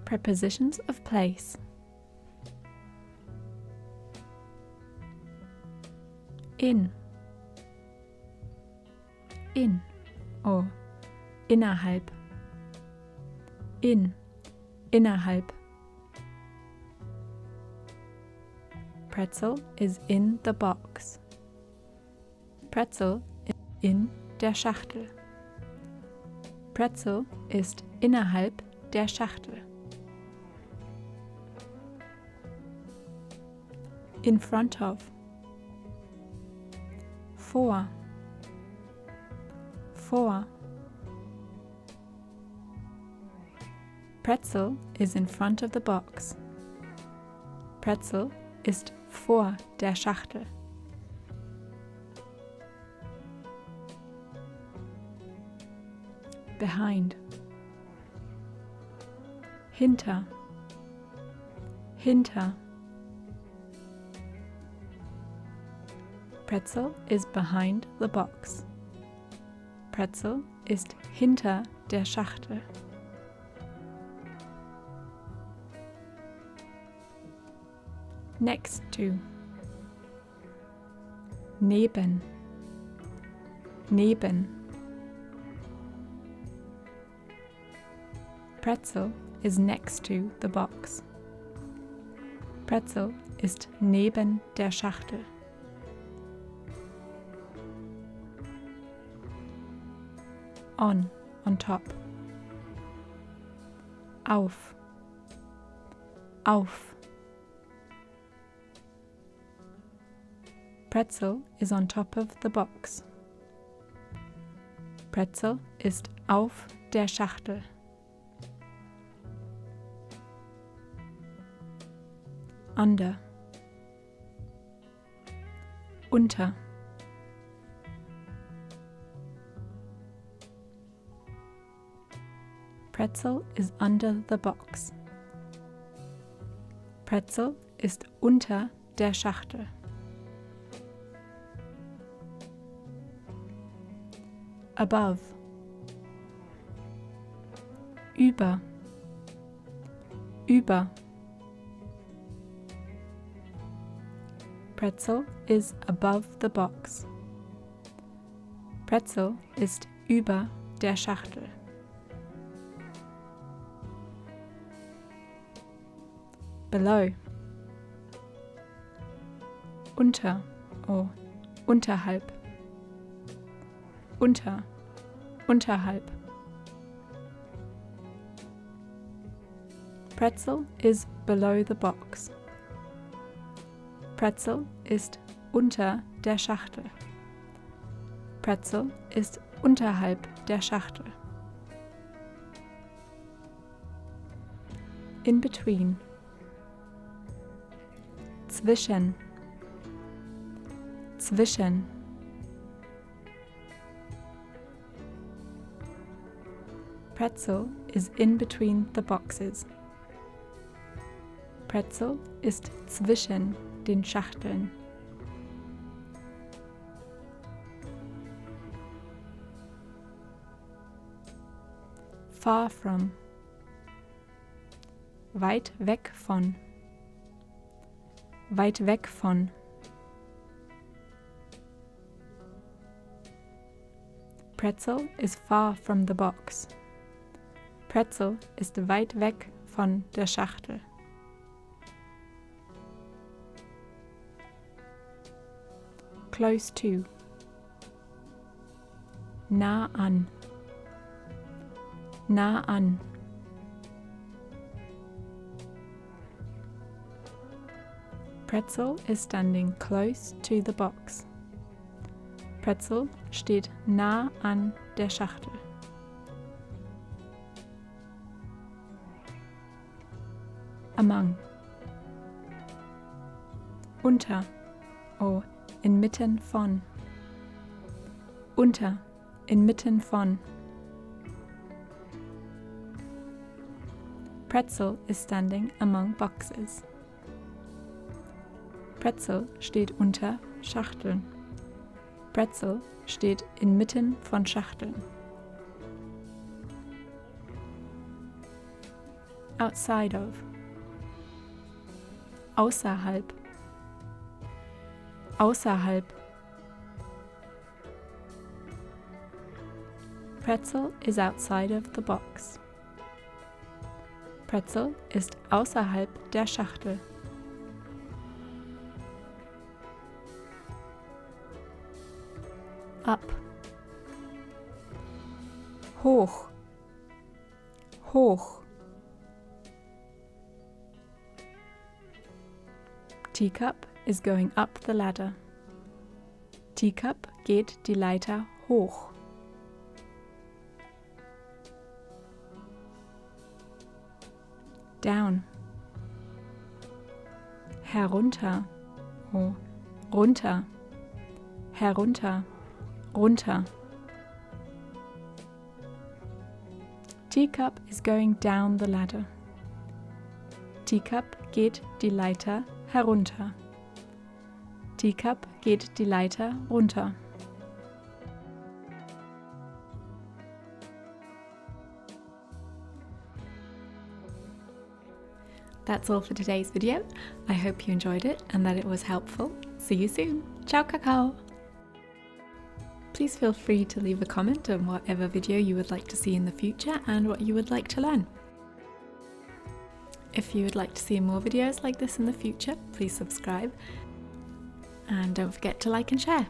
Prepositions of place. In or innerhalb. Innerhalb. Pretzel is in the box. Pretzel ist in der Schachtel. Pretzel ist innerhalb der Schachtel. In front of. Vor. Pretzel is in front of the box. Pretzel ist vor der Schachtel. Behind. Hinter. Pretzel is behind the box. Pretzel ist hinter der Schachtel. Next to. Neben. Pretzel is next to the box. Pretzel ist neben der Schachtel. On top. Auf. Pretzel is on top of the box. Pretzel ist auf der Schachtel. Under. Unter. Pretzel is under the box. Pretzel ist unter der Schachtel. Above. Über. Pretzel is above the box. Pretzel ist über der Schachtel. Below. Unter or unterhalb. Unterhalb. Pretzel is below the box. Pretzel ist unter der Schachtel. Pretzel ist unterhalb der Schachtel. In between. Zwischen. Pretzel is in between the boxes. Pretzel ist zwischen den Schachteln. Far from. Weit weg von. Pretzel is far from the box. Pretzel ist weit weg von der Schachtel. Close to. Nah an. Pretzel is standing close to the box. Pretzel steht nah an der Schachtel. Among. Unter or inmitten von. Inmitten von. Pretzel is standing among boxes. Pretzel steht unter Schachteln. Pretzel steht inmitten von Schachteln. outside of. Außerhalb. Außerhalb. Pretzel is outside of the box. Pretzel ist außerhalb der Schachtel. Up. Hoch. Hoch. Teacup is going up the ladder. Teacup geht die Leiter hoch. Down. Herunter. Oh, runter. Herunter. Runter. Teacup is going down the ladder. Teacup geht die Leiter herunter. Teacup geht die Leiter runter. That's all for today's video. I hope you enjoyed it and that it was helpful. See you soon. Ciao Kakao! Please feel free to leave a comment on whatever video you would like to see in the future and what you would like to learn. If you would like to see more videos like this in the future, please subscribe and don't forget to like and share.